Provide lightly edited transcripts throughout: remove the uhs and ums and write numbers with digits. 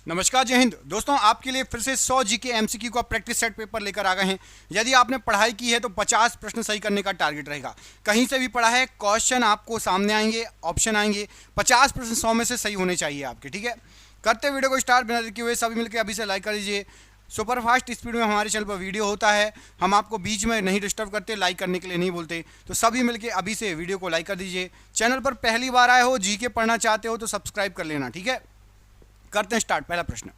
नमस्कार, जय हिंद। दोस्तों, आपके लिए फिर से 100 जीके एमसीक्यू का प्रैक्टिस सेट पेपर लेकर आ गए हैं। यदि आपने पढ़ाई की है तो 50 प्रश्न सही करने का टारगेट रहेगा। कहीं से भी पढ़ा है, क्वेश्चन आपको सामने आएंगे, ऑप्शन आएंगे, 50 प्रश्न 100 में से सही होने चाहिए आपके। ठीक है, करते वीडियो को स्टार्ट बिना देखे हुए सभी मिलकर अभी से लाइक कर दीजिए। सुपर फास्ट स्पीड में हमारे चैनल पर वीडियो होता है, हम आपको बीच में नहीं डिस्टर्ब करते, लाइक करने के लिए नहीं बोलते। तो सभी मिलकर अभी से वीडियो को लाइक कर दीजिए। चैनल पर पहली बार आए हो, जीके पढ़ना चाहते हो तो सब्सक्राइब कर लेना। ठीक है, करते हैं स्टार्ट। पहला प्रश्न,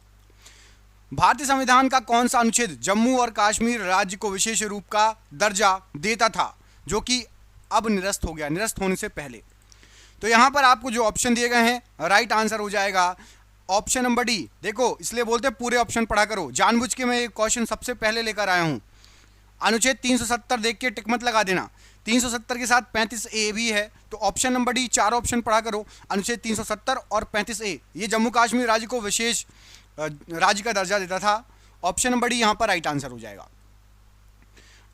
भारतीय संविधान का कौन सा अनुच्छेद जम्मू और कश्मीर राज्य को विशेष रूप का दर्जा देता था, जो कि अब निरस्त हो गया, निरस्त होने से पहले? तो यहां पर आपको जो ऑप्शन दिए गए हैं, राइट आंसर हो जाएगा ऑप्शन नंबर डी। देखो, इसलिए बोलते हैं पूरे ऑप्शन पढ़ा करो। जानबूझ के मैं ये क्वेश्चन सबसे पहले लेकर आया हूं। अनुच्छेद 370 देख के टिक मत लगा देना। 370 के साथ 35A भी है, तो ऑप्शन नंबर डी, चार ऑप्शन पढ़ा करो। अनुच्छेद 370 और 35A, ये जम्मू कश्मीर राज्य को विशेष राज्य का दर्जा देता था। ऑप्शन नंबर डी यहां पर राइट आंसर हो जाएगा।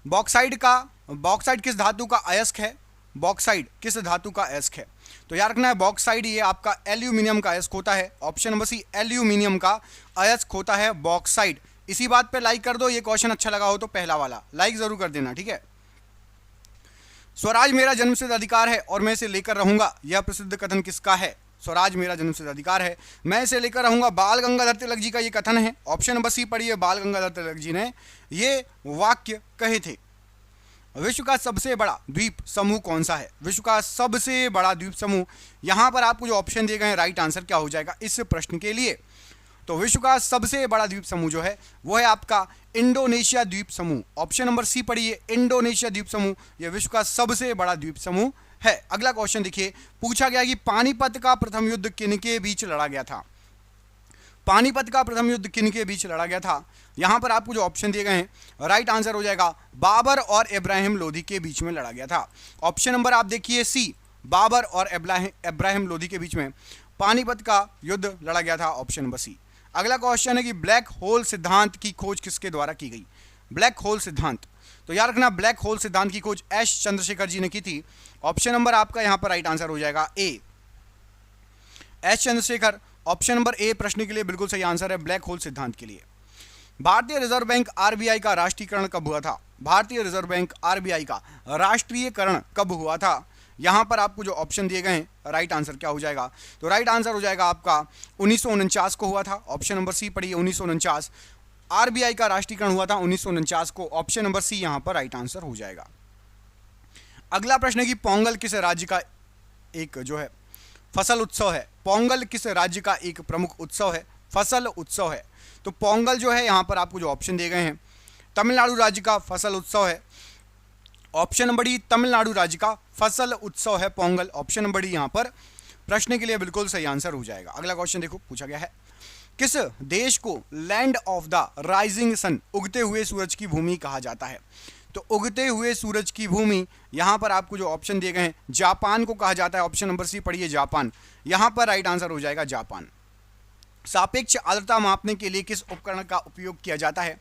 बॉक्साइड किस धातु का अयस्क है? बॉक्साइड किस धातु का अयस्क है? तो याद रखना है, बॉक्साइड ये आपका एल्यूमिनियम का अयस्क होता है। ऑप्शन नंबर सी, एल्यूमिनियम का अयस्क होता है बॉक्साइड। इसी बात पे लाइक कर दो। ये क्वेश्चन अच्छा लगा हो तो पहला वाला लाइक जरूर कर देना। ठीक है, स्वराज मेरा जन्मसिद्ध अधिकार है और मैं इसे लेकर रहूंगा, यह प्रसिद्ध कथन किसका है? स्वराज मेरा जन्मसिद्ध अधिकार है, मैं इसे लेकर रहूंगा, बाल गंगाधर तिलक जी का ये कथन है। ऑप्शन नंबर सी पढ़िए, बाल गंगाधर तिलक जी ने ये वाक्य कहे थे। विश्व का सबसे बड़ा द्वीप समूह कौन सा है? विश्व का सबसे बड़ा द्वीप समूह, यहां पर आपको जो ऑप्शन दिए गए हैं, राइट आंसर क्या हो जाएगा इस प्रश्न के लिए? तो विश्व का सबसे बड़ा द्वीप समूह जो है वो है आपका इंडोनेशिया द्वीप समूह। ऑप्शन नंबर सी पढ़िए, इंडोनेशिया द्वीप समूह, यह विश्व का सबसे बड़ा द्वीप समूह है। अगला क्वेश्चन देखिए, पूछा गया कि पानीपत का प्रथम युद्ध किनके बीच लड़ा गया था? पानीपत का प्रथम युद्ध किनके बीच लड़ा गया था? यहां पर आपको जो ऑप्शन दिए गए हैं, राइट आंसर हो जाएगा बाबर और इब्राहिम लोधी के बीच में लड़ा गया था। ऑप्शन नंबर आप देखिए सी, बाबर और इब्राहिम लोधी के बीच में पानीपत का युद्ध लड़ा गया था। Option number C. अगला क्वेश्चन है कि ब्लैक होल सिद्धांत की खोज किसके द्वारा की गई? ब्लैक होल सिद्धांत, तो याद रखना, ब्लैक होल सिद्धांत की खोज एस चंद्रशेखर जी ने की थी। ऑप्शन नंबर आपका यहां पर राइट आंसर हो जाएगा A, S Chandrashekhar. Option number A प्रश्न के लिए बिल्कुल सही आंसर है, ब्लैक होल सिद्धांत के लिए। भारतीय रिजर्व बैंक आरबीआई का राष्ट्रीयकरण कब हुआ था? भारतीय रिजर्व बैंक आरबीआई का राष्ट्रीयकरण कब हुआ था? यहां पर आपको जो ऑप्शन दिए गए हैं, राइट आंसर क्या हो जाएगा? तो राइट आंसर हो जाएगा आपका 1949 को हुआ था। ऑप्शन नंबर सी पढ़िए, 1949 आरबीआई का राष्ट्रीयकरण हुआ था 1949 को। ऑप्शन नंबर सी यहां पर राइट आंसर हो जाएगा। अगला प्रश्न है कि पोंगल किस राज्य का एक जो है फसल उत्सव है? पोंगल किस राज्य का एक प्रमुख उत्सव है, फसल उत्सव है? तो पोंगल जो है, यहां पर आपको जो ऑप्शन दिए गए हैं, तमिलनाडु राज्य का फसल उत्सव है। ऑप्शन नंबर डी, तमिलनाडु राज्य का फसल उत्सव है पोंगल। ऑप्शन नंबर डी यहां पर प्रश्न के लिए बिल्कुल सही आंसर हो जाएगा। अगला क्वेश्चन देखो, पूछा गया है किस देश को land of the rising sun, उगते हुए सूरज की भूमि कहा जाता है? तो उगते हुए सूरज की भूमि, यहां पर आपको जो ऑप्शन दिए गए हैं, जापान को कहा जाता है। ऑप्शन नंबर सी पढ़िए, जापान। यहां पर राइट आंसर हो जाएगा जापान। सापेक्ष आर्द्रता मापने के लिए किस उपकरण का उपयोग किया जाता है?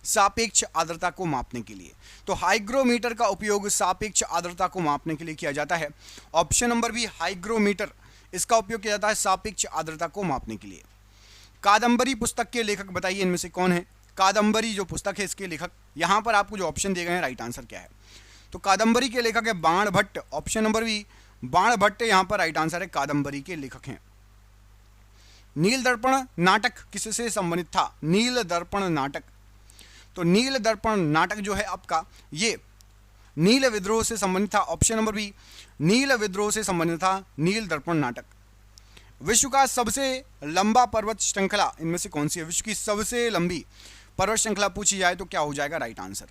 सापेक्ष आर्द्रता को मापने के लिए तो हाइग्रोमीटर का उपयोग सापेक्ष आर्द्रता को मापने के लिए किया जाता है। ऑप्शन नंबर बी, हाइग्रोमीटर, इसका उपयोग किया जाता है सापेक्ष आर्द्रता को मापने के लिए। कादंबरी पुस्तक के लेखक बताइए, इनमें से कौन है? कादंबरी जो पुस्तक है, इसके लेखक, यहां पर आपको जो ऑप्शन दिए गए हैं, राइट आंसर क्या है? तो कादंबरी के लेखक है बाण भट्ट। ऑप्शन नंबर बी, बाण भट्ट यहां पर राइट आंसर है, कादंबरी के लेखक हैं। नील दर्पण नाटक किससे संबंधित था? नील दर्पण नाटक, तो नील दर्पण नाटक जो है आपका, ये नील विद्रोह से संबंधित था। ऑप्शन नंबर बी, नील विद्रोह से संबंधित था नील दर्पण नाटक। विश्व का सबसे लंबा पर्वत श्रृंखला इनमें से कौन सी है? विश्व की सबसे लंबी पर्वत श्रृंखला पूछी जाए तो क्या हो जाएगा राइट आंसर?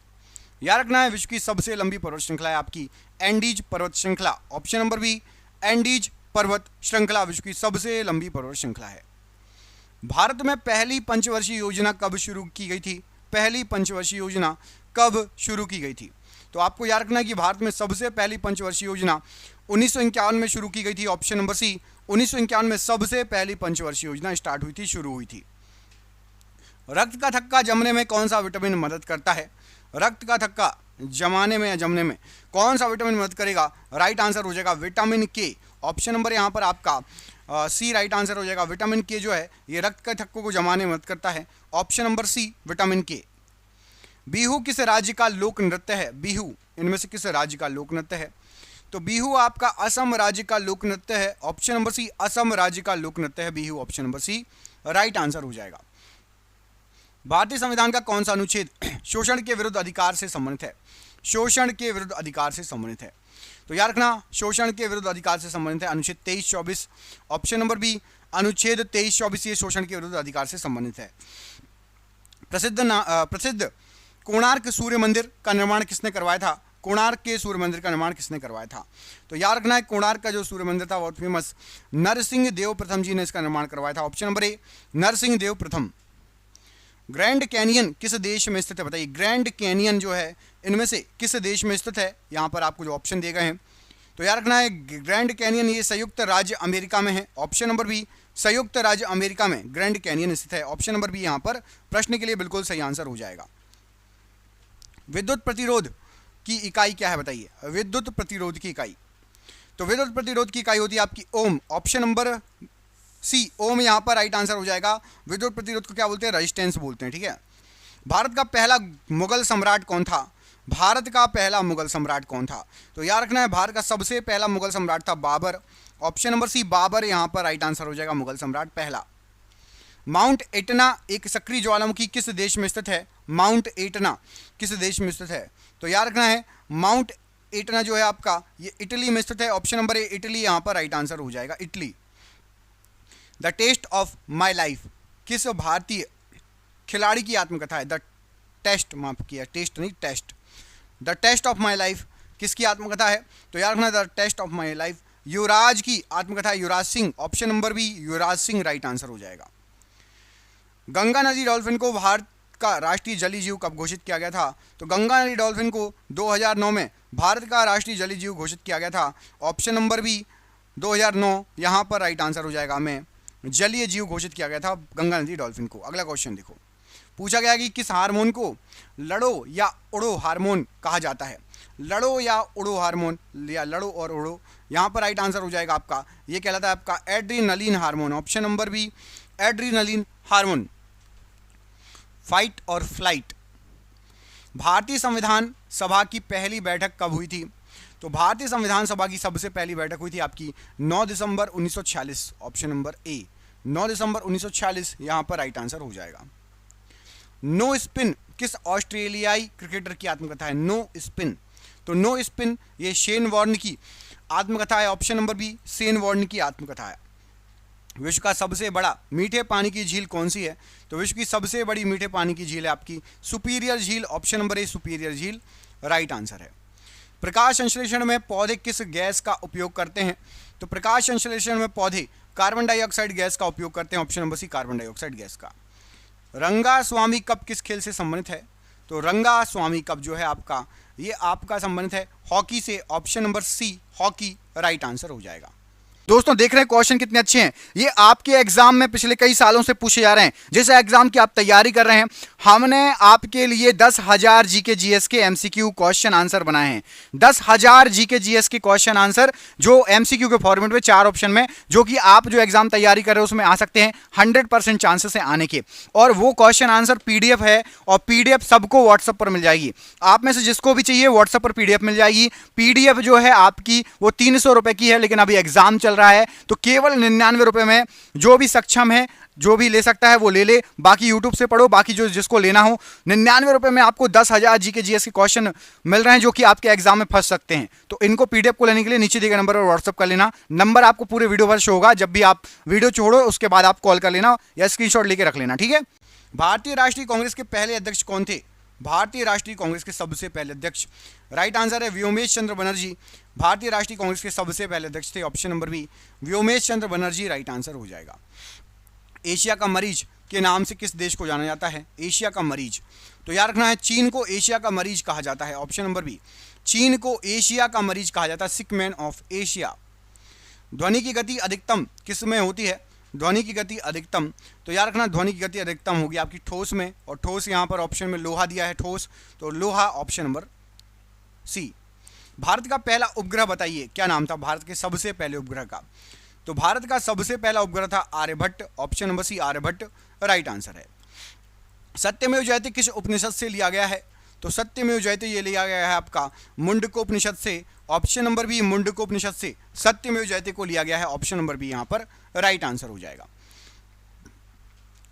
याद रखना है, विश्व की सबसे लंबी पर्वत श्रृंखला है आपकी एंडीज पर्वत श्रृंखला। ऑप्शन नंबर बी, एंडीज पर्वत श्रृंखला विश्व की सबसे लंबी पर्वत श्रृंखला है। भारत में पहली पंचवर्षीय योजना कब शुरू की गई थी? पहली पंचवर्षीय योजना कब शुरू की गई थी? तो आपको याद रखना है कि भारत में सबसे पहली पंचवर्षीय योजना 1951 में शुरू की गई थी। ऑप्शन नंबर सी, 1951 में सबसे पहली पंचवर्षीय योजना स्टार्ट हुई थी, शुरू हुई थी। रक्त का थक्का जमने में कौन सा विटामिन मदद करता है? रक्त का थक्का जमाने में या जमने में कौन सा विटामिन मदद करेगा? राइट आंसर हो जाएगा विटामिन के। ऑप्शन नंबर यहां पर आपका सी राइट आंसर हो जाएगा। विटामिन के जो है ये रक्त के थक्कों को जमाने में मदद करता है, ऑप्शन नंबर सी विटामिन के। बिहू किस राज्य का लोक नृत्य है? बिहू इनमें से किस राज्य का लोक नृत्य है? तो बिहू आपका असम राज्य का लोक नृत्य है, ऑप्शन नंबर सी असम राज्य का लोक नृत्य है Bihu, option number C right answer हो जाएगा। भारतीय संविधान का कौन सा अनुच्छेद शोषण के विरुद्ध अधिकार से संबंधित है? शोषण के विरुद्ध अधिकार से संबंधित है। तो याद रखना शोषण के विरुद्ध अधिकार से संबंधित है अनुच्छेद 23-24, ऑप्शन नंबर बी अनुच्छेद 23-24 ये शोषण के विरुद्ध अधिकार से संबंधित है। प्रसिद्ध कोणार्क सूर्य मंदिर का निर्माण किसने करवाया था? कोणार्क के सूर्य मंदिर का निर्माण किसने करवाया था? तो याद रखना है कोणार्क का जो सूर्य मंदिर था बहुत फेमस नरसिंह देव प्रथम जी ने इसका निर्माण करवाया था, ऑप्शन नंबर ए नरसिंह देव प्रथम। ग्रैंड कैनियन किस देश में स्थित है? बताइए ग्रैंड कैनियन जो है इनमें से किस देश में स्थित है? यहाँ पर आपको जो ऑप्शन दिए गए हैं तो याद रखना है ग्रैंड कैनियन ये संयुक्त राज्य अमेरिका में है, ऑप्शन नंबर बी संयुक्त राज्य अमेरिका में ग्रैंड कैनियन स्थित है, ऑप्शन नंबर बी यहाँ पर प्रश्न के लिए बिल्कुल सही आंसर हो जाएगा। विद्युत प्रतिरोध की इकाई क्या है? बताइए विद्युत प्रतिरोध की इकाई। तो विद्युत प्रतिरोध की इकाई होती है आपकी ओम, ऑप्शन नंबर सी ओम यहाँ पर राइट आंसर हो जाएगा। विद्युत प्रतिरोध को क्या बोलते हैं? रेजिस्टेंस बोलते हैं, ठीक है। भारत का पहला मुगल सम्राट कौन था? भारत का पहला मुगल सम्राट कौन था? तो याद रखना है भारत का सबसे पहला मुगल सम्राट था Babur, option number C Babur यहाँ पर राइट आंसर हो जाएगा मुगल सम्राट पहला। माउंट एटना एक सक्रिय ज्वालामुखी किस देश में स्थित है? माउंट एटना किस देश में स्थित है? तो याद रखना है माउंट एटना जो है आपका ये इटली में स्थित है, ऑप्शन नंबर ए इटली यहाँ पर राइट आंसर हो जाएगा Italy. The test of my life किस भारतीय खिलाड़ी की आत्मकथा है? द टेस्ट माफ किया टेस्ट नहीं test, the test of my life किसकी आत्मकथा है? तो याद रखना the test of my life Yuvraj की आत्मकथा है, Yuvraj Singh, option number B Yuvraj Singh right answer हो जाएगा। गंगा नदी डॉल्फिन को भारत का राष्ट्रीय जलीय जीव कब घोषित किया गया था? तो गंगा नदी डॉल्फिन को 2009 में भारत का राष्ट्रीय जलीय जीव घोषित किया गया था, ऑप्शन नंबर बी 2009 यहाँ पर राइट आंसर हो जाएगा हमें जलीय जीव घोषित किया गया था गंगा नदी डॉल्फिन को। अगला क्वेश्चन देखो, पूछा गया कि किस हार्मोन को लड़ो या उड़ो हार्मोन कहा जाता है? लड़ो या उड़ो हार्मोन या लड़ो और उड़ो यहाँ पर राइट आंसर हो जाएगा आपका ये कहलाता है आपका adrenaline hormone, option number B adrenaline hormone. Fight और फ्लाइट। भारतीय संविधान सभा की पहली बैठक कब हुई थी? तो भारतीय संविधान सभा की सबसे पहली बैठक हुई थी आपकी 9 दिसंबर 1946, ऑप्शन नंबर ए 9 दिसंबर 1946 यहाँ पर राइट आंसर हो जाएगा। नो स्पिन किस ऑस्ट्रेलियाई क्रिकेटर की आत्मकथा है? नो स्पिन, तो नो स्पिन ये शेन वॉर्न की आत्मकथा है, option number B Shane Warne की आत्मकथा है। विश्व का सबसे बड़ा मीठे पानी की झील कौन सी है? तो विश्व की सबसे बड़ी मीठे पानी की झील है आपकी सुपीरियर झील, ऑप्शन नंबर ए सुपीरियर झील राइट आंसर है। प्रकाश संश्लेषण में पौधे किस गैस का उपयोग करते हैं? तो प्रकाश संश्लेषण में पौधे कार्बन डाइऑक्साइड गैस का उपयोग करते हैं, option number C carbon dioxide gas का। रंगा स्वामी कप किस खेल से संबंधित है? तो रंगा स्वामी कप जो है आपका ये आपका संबंधित है हॉकी से, option number C hockey right answer हो जाएगा। दोस्तों देख रहे हैं क्वेश्चन कितने अच्छे हैं, ये आपके एग्जाम में पिछले कई सालों से पूछे जा रहे हैं। जिस एग्जाम की आप तैयारी कर रहे हैं हमने आपके लिए 10,000 जीके जीएस के एमसीक्यू क्वेश्चन आंसर बनाए हैं। 10,000 जीके जीएस के क्वेश्चन आंसर जो एमसीक्यू के फॉर्मेट में 4 ऑप्शन में, जो कि आप जो एग्जाम तैयारी कर रहे हो उसमें आ सकते हैं, 100% चांसेस है आने के। और वो क्वेश्चन आंसर पीडीएफ है और पीडीएफ सबको व्हाट्सएप पर मिल जाएगी। आप में से जिसको भी चाहिए व्हाट्सएप पर पीडीएफ मिल जाएगी। पीडीएफ जो है आपकी वो 300 रुपए की है, लेकिन अभी एग्जाम चल रहा है तो केवल 99 रुपए में जो भी सक्षम है जो भी ले सकता है वो ले ले, बाकी यूट्यूब से पढ़ो, बाकी जो जिसको लेना हो 99 रुपए में आपको 10,000 जीके जीएस के क्वेश्चन मिल रहे हैं जो कि आपके एग्जाम में फंस सकते हैं। तो इनको पीडीएफ को लेने के लिए नीचे दिए गए नंबर पर व्हाट्सएप कर लेना। नंबर आपको पूरे वीडियो पर शो होगा, जब भी आप वीडियो छोड़ो उसके बाद आप कॉल कर लेना या स्क्रीनशॉट लेके रख लेना, ठीक है। भारतीय राष्ट्रीय कांग्रेस के पहले अध्यक्ष कौन थे? भारतीय राष्ट्रीय कांग्रेस के सबसे पहले अध्यक्ष राइट आंसर है व्योमेश चंद्र बनर्जी। भारतीय राष्ट्रीय कांग्रेस के सबसे पहले अध्यक्ष थे, ऑप्शन नंबर बी व्योमेश चंद्र बनर्जी राइट आंसर हो जाएगा। एशिया का मरीज के नाम से किस देश को जाना जाता है? एशिया का मरीज, तो याद रखना है चीन को एशिया का मरीज कहा जाता है, ऑप्शन नंबर बी चीन को एशिया का मरीज कहा जाता है, सिक मैन ऑफ एशिया। ध्वनि की गति अधिकतम किस में होती है? ध्वनि की गति अधिकतम, तो याद रखना ध्वनि की गति अधिकतम होगी आपकी ठोस में, और ठोस यहाँ पर ऑप्शन में लोहा दिया है ठोस, तो लोहा ऑप्शन नंबर सी। भारत का पहला उपग्रह बताइए क्या नाम था भारत के सबसे पहले उपग्रह का? तो भारत का सबसे पहला उपग्रह था Aryabhata, option number C Aryabhata right answer है। सत्यमेव जयते किस उपनिषद से लिया गया है? तो सत्यमेव जयते ये लिया गया है आपका मुंडकोपनिषद से, ऑप्शन नंबर बी मुंडकोपनिषद से सत्यमेव जयते को लिया गया है, ऑप्शन नंबर बी यहां पर राइट आंसर हो जाएगा।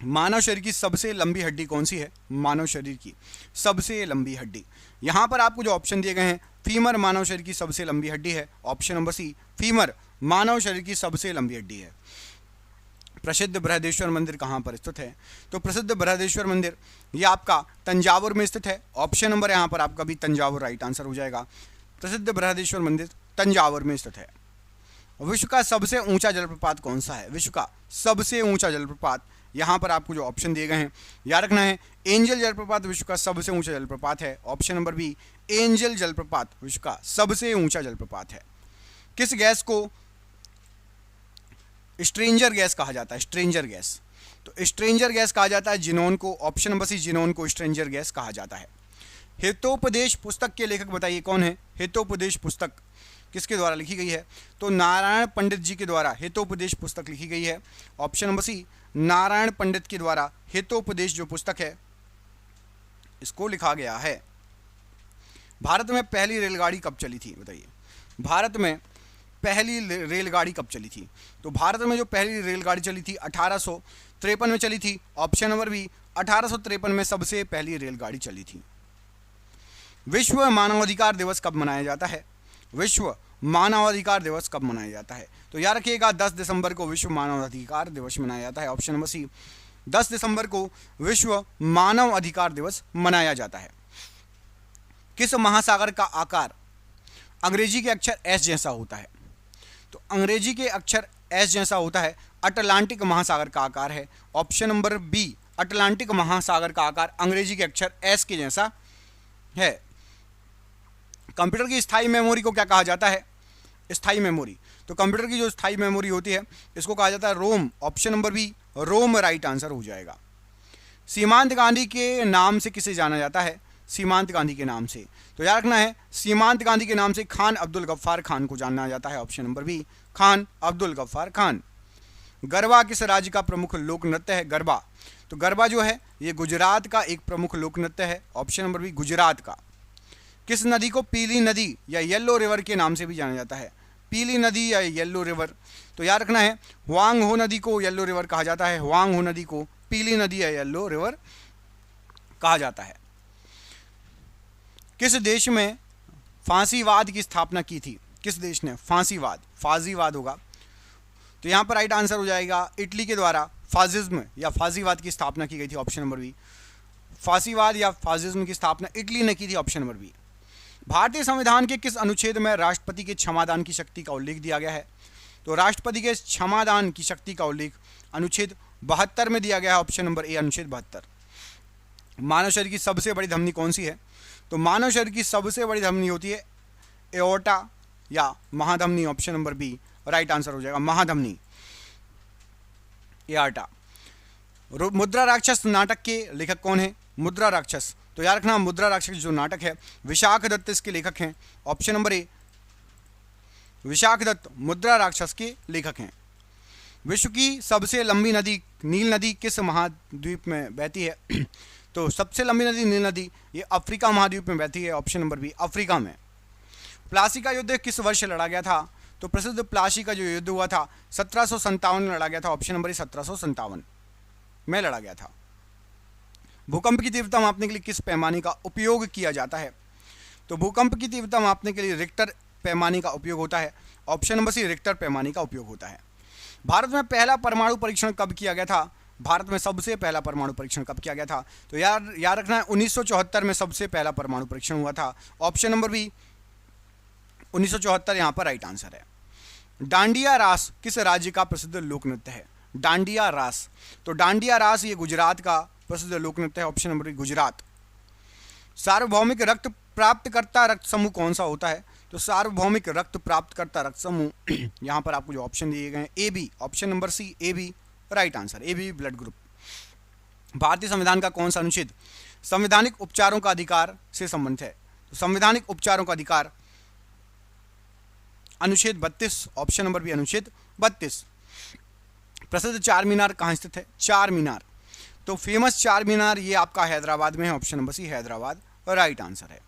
मानव शरीर की सबसे लंबी हड्डी कौन सी है? मानव शरीर की सबसे लंबी हड्डी, यहां पर आपको जो ऑप्शन दिए गए हैं, फीमर मानव शरीर की सबसे लंबी हड्डी है, ऑप्शन नंबर सी फीमर मानव शरीर की सबसे लंबी हड्डी है। प्रसिद्ध बृहदेश्वर मंदिर कहां पर स्थित है? तो प्रसिद्ध बृहदेश्वर मंदिर ये आपका तंजावुर में स्थित है, ऑप्शन नंबर यहां पर आपका भी तंजावुर राइट आंसर हो जाएगा। प्रसिद्ध बृहदेश्वर मंदिर तंजावुर में स्थित है। विश्व का सबसे ऊंचा जलप्रपात कौन सा है? विश्व का सबसे ऊंचा जलप्रपात, यहां पर आपको जो ऑप्शन दिए गए हैं याद रखना है, एंजल जलप्रपात विश्व का सबसे ऊंचा जलप्रपात है, ऑप्शन नंबर बी एंजल जलप्रपात विश्व का सबसे ऊंचा जलप्रपात है। किस गैस को स्ट्रेंजर गैस कहा जाता है? स्ट्रेंजर गैस, तो स्ट्रेंजर गैस कहा जाता है जिनोन को, ऑप्शन नंबर सी जिनोन को स्ट्रेंजर गैस कहा जाता है। हितोपदेश पुस्तक के लेखक बताइए कौन है? हितोपदेश पुस्तक किसके द्वारा लिखी गई है? तो नारायण पंडित जी के द्वारा हितोपदेश पुस्तक लिखी गई है, ऑप्शन नंबर सी नारायण पंडित के द्वारा हितोपदेश जो पुस्तक है इसको लिखा गया है। भारत में पहली रेलगाड़ी कब चली थी बताइए? भारत में पहली रेलगाड़ी कब चली थी? तो भारत में जो पहली रेलगाड़ी चली थी 1853 में चली थी, ऑप्शन नंबर बी 1853 में सबसे पहली रेलगाड़ी चली थी। विश्व मानवाधिकार दिवस कब मनाया जाता है? विश्व मानवाधिकार दिवस कब मनाया जाता है? तो याद रखिएगा 10 दिसंबर को विश्व मानवाधिकार दिवस मनाया जाता है, ऑप्शन नंबर सी 10 दिसंबर को विश्व मानव अधिकार दिवस मनाया जाता है। किस महासागर का आकार अंग्रेजी के अक्षर एस जैसा होता है? तो अंग्रेजी के अक्षर एस जैसा होता है, अटलांटिक महासागर का आकार है, ऑप्शन नंबर बी अटलांटिक महासागर का आकार अंग्रेजी के अक्षर एस के जैसा है। कंप्यूटर की स्थायी मेमोरी को क्या कहा जाता है? स्थायी मेमोरी, तो कंप्यूटर की जो स्थायी मेमोरी होती है इसको कहा जाता है Rome, option number B Rome right answer हो जाएगा। सीमांत गांधी के नाम से किसे जाना जाता है? सीमांत गांधी के नाम से, तो याद रखना है सीमांत गांधी के नाम से खान अब्दुल गफ्फार खान को जाना जाता है, option number B Khan Abdul Ghaffar Khan. Garba किस राज्य का प्रमुख लोक नृत्य है? गरबा, तो गरबा जो है ये गुजरात का एक प्रमुख लोक नृत्य है, ऑप्शन नंबर बी गुजरात का। किस नदी को पीली नदी या येलो रिवर के नाम से भी जाना जाता है? पीली नदी या येलो रिवर, तो याद रखना है हुआंग हो नदी को येलो रिवर कहा जाता है, हुआंग हो नदी को पीली नदी या येलो रिवर कहा जाता है। किस देश में फांसीवाद की स्थापना की थी? किस देश ने फांसीवाद, फाजीवाद होगा, तो यहां पर राइट आंसर हो जाएगा इटली के द्वारा फाजिज्म या फाजीवाद की स्थापना की गई थी, ऑप्शन नंबर बी फांसीवाद या फाजिज्म की स्थापना इटली ने की थी, ऑप्शन नंबर बी। भारतीय संविधान के किस अनुच्छेद में राष्ट्रपति के क्षमादान की शक्ति का उल्लेख दिया गया है? तो राष्ट्रपति के क्षमादान की शक्ति का उल्लेख अनुच्छेद 72 में दिया गया है, ऑप्शन नंबर ए अनुच्छेद 72। मानव शरीर की सबसे बड़ी धमनी कौन सी है? तो मानव शरीर की सबसे बड़ी धमनी होती है एओर्टा या महाधमनी, option number B right answer हो जाएगा महाधमनी एओर्टा। मुद्रा राक्षस नाटक के लेखक कौन है? मुद्रा राक्षस, तो याद रखना मुद्रा राक्षस जो नाटक है विशाख दत्त इसके लेखक हैं, option number A Vishakh Datta Mudra Rakshasa के लेखक हैं। विश्व की सबसे लंबी नदी नील नदी किस महाद्वीप में बहती है? तो सबसे लंबी नदी नील नदी ये अफ्रीका महाद्वीप में बहती है, ऑप्शन नंबर बी अफ्रीका में। प्लासी का युद्ध किस वर्ष लड़ा गया था? तो प्रसिद्ध प्लासी का जो युद्ध हुआ था 1757 में लड़ा गया था, ऑप्शन नंबर 1757 में लड़ा गया था। भूकंप की तीव्रता मापने के लिए किस पैमाने का उपयोग किया जाता है? तो भूकंप की तीव्रता मापने के लिए रिक्टर पैमाने का उपयोग होता है, ऑप्शन नंबर सी रिक्टर पैमाने का उपयोग होता है। भारत में पहला परमाणु परीक्षण कब किया गया था? भारत में सबसे पहला परमाणु परीक्षण कब किया गया था? तो याद रखना है 1974 में सबसे पहला परमाणु परीक्षण हुआ था, ऑप्शन नंबर बी 1974 यहाँ पर राइट आंसर है। डांडिया रास किस राज्य का प्रसिद्ध लोक नृत्य है? डांडिया रास, तो डांडिया रास ये गुजरात का प्रसिद्ध लोक नृत्य है, ऑप्शन नंबर गुजरात। सार्वभौमिक रक्त प्राप्तकर्ता रक्त समूह कौन सा होता है? तो सार्वभौमिक रक्त प्राप्तकर्ता रक्त समूह यहां पर आपको जो ऑप्शन दिए गए हैं A B, option number C A B right answer, A B blood group. भारतीय संविधान का कौन सा अनुच्छेद संवैधानिक उपचारों का अधिकार से संबंधित है? तो संवैधानिक उपचारों का अधिकार अनुच्छेद 32, ऑप्शन नंबर बी अनुच्छेद 32। प्रसिद्ध चार मीनार कहाँ स्थित है? चार मीनार, तो फेमस चार मीनार ये आपका हैदराबाद में है, option number C Hyderabad right answer है।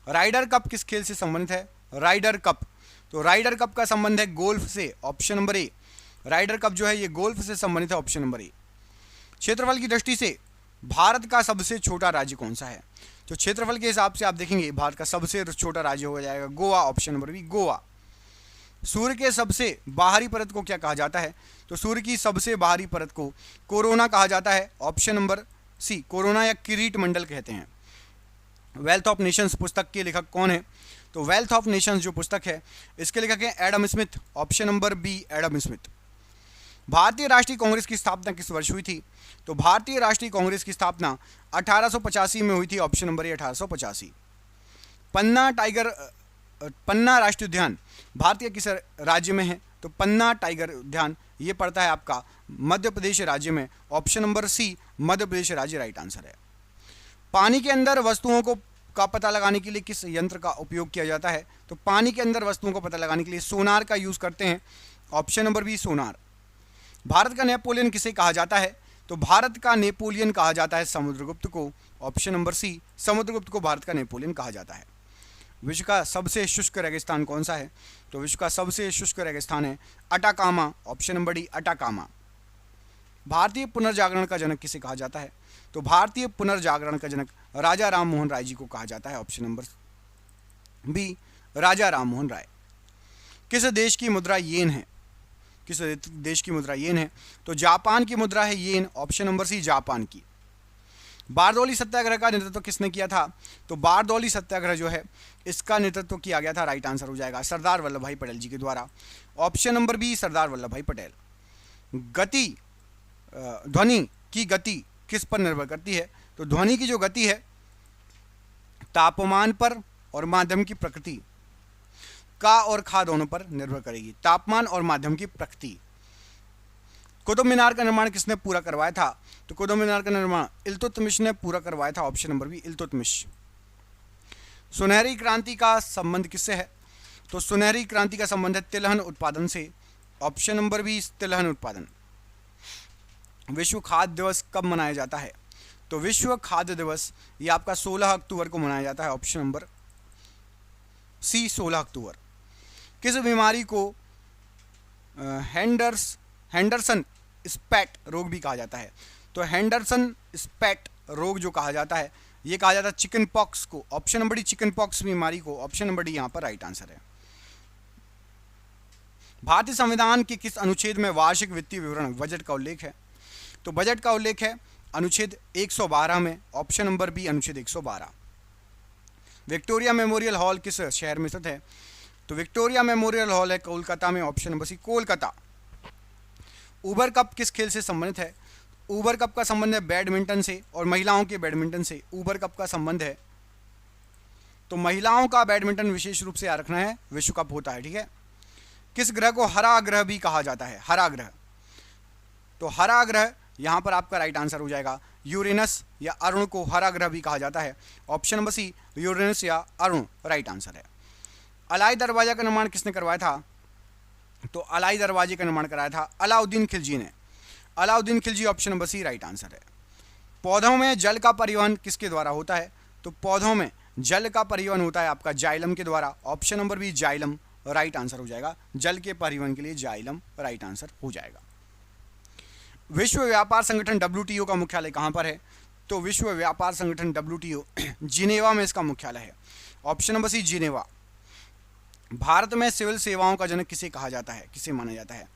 राइडर कप किस खेल से संबंधित है? राइडर कप, तो राइडर कप का संबंध है गोल्फ से, option number A. Ryder Cup जो है ये गोल्फ से संबंधित है, ऑप्शन नंबर ए। क्षेत्रफल की दृष्टि से भारत का सबसे छोटा राज्य कौन सा है? तो क्षेत्रफल के हिसाब से आप देखेंगे भारत का सबसे छोटा राज्य हो जाएगा Goa, option number B Goa. सूर्य के सबसे बाहरी परत को क्या कहा जाता है? तो सूर्य की सबसे बाहरी परत को कोरोना कहा जाता है, ऑप्शन नंबर सी कोरोना या किरीट मंडल कहते हैं। वेल्थ ऑफ नेशंस पुस्तक के लेखक कौन है? तो वेल्थ ऑफ नेशंस जो पुस्तक है इसके लेखक है Adam Smith, option number B Adam Smith. भारतीय राष्ट्रीय कांग्रेस की स्थापना किस वर्ष हुई थी? तो भारतीय राष्ट्रीय कांग्रेस की स्थापना 1885 में हुई थी, ऑप्शन नंबर ए 1885। पन्ना राष्ट्रीय उद्यान भारतीय किस राज्य में है? तो पन्ना टाइगर उद्यान ये पड़ता है आपका मध्य प्रदेश राज्य में, ऑप्शन नंबर सी मध्य प्रदेश राज्य राइट आंसर है। पानी के अंदर वस्तुओं को का पता लगाने के लिए किस यंत्र का उपयोग किया जाता है? तो पानी के अंदर वस्तुओं को पता लगाने के लिए सोनार का यूज करते हैं, ऑप्शन नंबर बी सोनार। भारत का नेपोलियन किसे कहा जाता है? तो भारत का नेपोलियन कहा जाता है समुद्रगुप्त को, ऑप्शन नंबर सी समुद्रगुप्त को भारत का नेपोलियन कहा जाता है। विश्व का सबसे शुष्क रेगिस्तान कौन सा है? तो विश्व का सबसे शुष्क रेगिस्तान है Atacama, option number D Atacama. भारतीय पुनर्जागरण का जनक किसे कहा जाता है? तो भारतीय पुनर्जागरण का जनक राजा राम मोहन राय जी को कहा जाता है, ऑप्शन नंबर बी राजा राम मोहन राय। किस देश की मुद्रा येन है? किस देश की मुद्रा येन है? तो जापान की मुद्रा है येन, ऑप्शन नंबर सी जापान की। बारदौली सत्याग्रह का नेतृत्व किसने किया था? तो बारदौली सत्याग्रह जो है इसका नेतृत्व किया गया था, राइट आंसर हो जाएगा सरदार वल्लभ भाई पटेल जी के द्वारा, ऑप्शन नंबर बी सरदार वल्लभ भाई पटेल। गति ध्वनि की गति किस पर निर्भर करती है? तो ध्वनि की जो गति है तापमान पर और माध्यम की प्रकृति, का और खा दोनों पर निर्भर करेगी, तापमान और माध्यम की प्रकृति। कुतुब मीनार का निर्माण किसने पूरा करवाया था? तो कुतुब मीनार का निर्माण इल्तुतमिश ने पूरा करवाया था, ऑप्शन नंबर बी इल्तुतमिश। सुनहरी क्रांति का संबंध किससे है? तो सुनहरी क्रांति का संबंध है तिलहन उत्पादन से, ऑप्शन नंबर बी तिलहन उत्पादन। विश्व खाद्य दिवस कब मनाया जाता है? तो विश्व खाद्य दिवस ये आपका 16 अक्टूबर को मनाया जाता है, ऑप्शन नंबर सी 16 अक्टूबर। किस बीमारी को हेंडरसन स्पैट रोग भी कहा जाता है? तो हेंडरसन स्पैट रोग जो कहा जाता है ये कहा जाता है चिकन पॉक्स को, option number D chicken pox बीमारी को, ऑप्शन नंबर डी यहाँ पर राइट आंसर है। भारतीय संविधान के किस अनुच्छेद में वार्षिक वित्तीय विवरण बजट का उल्लेख है? तो बजट का उल्लेख है अनुच्छेद 112 में, ऑप्शन नंबर बी अनुच्छेद 112। विक्टोरिया मेमोरियल हॉल किस शहर में स्थित है? तो विक्टोरिया मेमोरियल हॉल है कोलकाता में, ऑप्शन नंबर सी कोलकाता। उबर कप किस खेल से संबंधित है? उबर कप का संबंध है बैडमिंटन से और महिलाओं के बैडमिंटन से उबर कप का संबंध है। तो महिलाओं का बैडमिंटन विशेष रूप से याद रखना है, विश्व कप होता है, ठीक है। किस ग्रह को हरा ग्रह भी कहा जाता है? हरा ग्रह, तो हरा ग्रह यहां पर आपका राइट आंसर हो जाएगा यूरेनस या अरुण को हरा ग्रह भी कहा जाता है, ऑप्शन नंबर सी यूरेनस या अरुण राइट आंसर है। अलाई दरवाजा का निर्माण किसने करवाया था? तो अलाई दरवाजे का निर्माण कराया था अलाउद्दीन खिलजी ने, Alauddin Khilji option number C right answer है। पौधों में जल का परिवहन किसके द्वारा होता है? तो पौधों में जल का परिवहन होता है आपका जाइलम के द्वारा, option number B xylem right answer हो जाएगा। जल के परिवहन के लिए जाइलम राइट आंसर हो जाएगा। विश्व व्यापार संगठन WTO का मुख्यालय कहां पर है? तो विश्व व्यापार संगठन WTO जिनेवा में इसका मुख्यालय है, ऑप्शन नंबर सी जिनेवा। भारत में सिविल सेवाओं का जनक किसे कहा जाता है, किसे माना जाता है?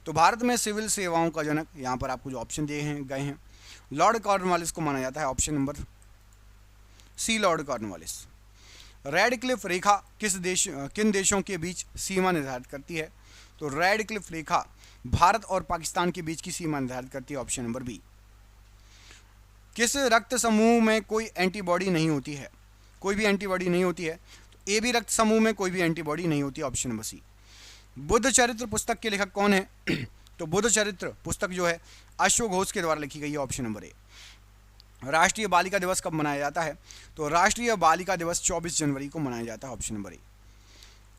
तो भारत में सिविल सेवाओं का जनक यहाँ पर आपको जो ऑप्शन दिए हैं गए हैं लॉर्ड कॉर्नवालिस को माना जाता है, option number C Lord Cornwallis. Radcliffe रेखा किन देशों के बीच सीमा निर्धारित करती है? तो रेड क्लिफ रेखा भारत और पाकिस्तान के बीच की सीमा निर्धारित करती है, ऑप्शन नंबर बी। किस रक्त समूह में कोई एंटीबॉडी नहीं होती है? कोई भी एंटीबॉडी नहीं होती है, तो ए बी रक्त समूह में कोई भी एंटीबॉडी नहीं होती, ऑप्शन नंबर सी। बुद्ध चरित्र पुस्तक के लेखक कौन है? तो बुद्ध चरित्र पुस्तक जो है अश्व घोष के द्वारा लिखी गई है, ऑप्शन नंबर ए। राष्ट्रीय बालिका दिवस कब मनाया जाता है? तो राष्ट्रीय बालिका दिवस 24 जनवरी को मनाया जाता है, ऑप्शन नंबर ए।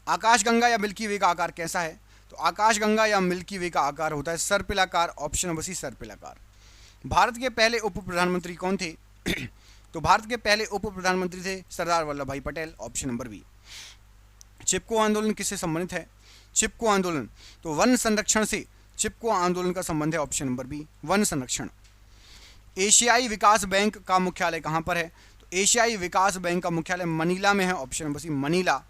आकाशगंगा या मिल्की वे का आकार कैसा है? तो आकाशगंगा या मिल्की वे का आकार होता है सर्पिलाकार। ऑप्शन नंबर सी सर्पिलाकार। भारत के पहले उप प्रधानमंत्री कौन थे? तो भारत के पहले उप प्रधानमंत्री थे Sardar Vallabh Bhai Patel. Option number B. Chipko आंदोलन किससे संबंधित है? चिपको आंदोलन तो वन संरक्षण से चिपको आंदोलन का संबंध है। ऑप्शन नंबर बी वन संरक्षण। एशियाई विकास बैंक का मुख्यालय कहां पर है? तो एशियाई विकास बैंक का मुख्यालय मनीला में है। Option number C Manila.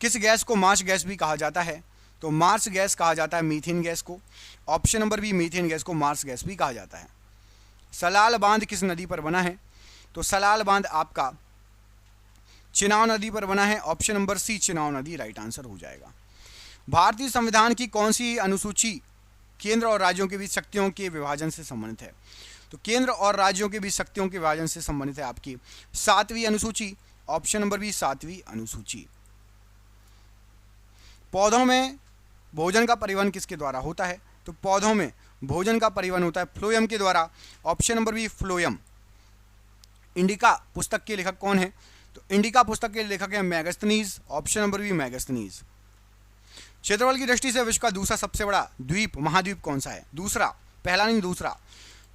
किस गैस को मार्च गैस भी कहा जाता है? तो मार्स गैस कहा जाता है मीथेन गैस को। Option number B methane gas को मार्स गैस भी कहा जाता है। सलाल बांध किस नदी पर बना है? तो सलाल बांध आपका चिनाव नदी पर बना है। ऑप्शन नंबर सी चिनाव नदी राइट आंसर हो जाएगा। भारतीय संविधान की कौन सी अनुसूची केंद्र और राज्यों के बीच शक्तियों के विभाजन से संबंधित है? तो केंद्र और राज्यों के बीच शक्तियों के विभाजन से संबंधित है आपकी 7वीं अनुसूची। ऑप्शन नंबर बी 7वीं अनुसूची। पौधों में भोजन का परिवहन किसके द्वारा होता है? तो पौधों में भोजन का परिवहन होता है फ्लोएम के द्वारा। Option number B phloem. Indica पुस्तक के लेखक कौन है? तो इंडिका पुस्तक के लेखक हैं Megasthenes. Option number B Megasthenes. क्षेत्रफल की दृष्टि से विश्व का दूसरा सबसे बड़ा द्वीप महाद्वीप कौन सा है? दूसरा, पहला नहीं दूसरा।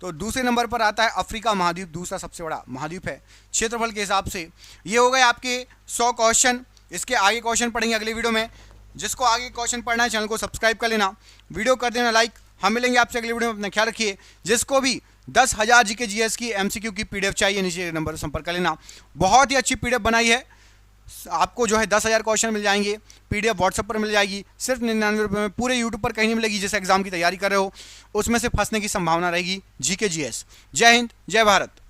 तो दूसरे नंबर पर आता है अफ्रीका महाद्वीप, दूसरा सबसे बड़ा महाद्वीप है क्षेत्रफल के हिसाब से। ये हो गए आपके 100 क्वेश्चन। इसके आगे क्वेश्चन पढ़ेंगे अगले वीडियो में। जिसको आगे क्वेश्चन पढ़ना है चैनल को सब्सक्राइब कर लेना, वीडियो कर देना लाइक। हम मिलेंगे आपसे अगले वीडियो में, अपना ख्याल रखिए। जिसको भी 10,000 जीके जीएस की एमसीक्यू की पीडीएफ चाहिए नीचे नंबर पर संपर्क कर लेना। बहुत ही अच्छी पीडीएफ बनाई है, आपको जो है 10,000 क्वेश्चन मिल जाएंगे। पीडीएफ व्हाट्सएप पर मिल जाएगी सिर्फ 99 रुपये में। पूरे यूट्यूब पर कहीं नहीं मिलेगी। जैसे एग्जाम की तैयारी कर रहे हो उसमें से फंसने की संभावना रहेगी जीके जीएस। जय हिंद, जय भारत।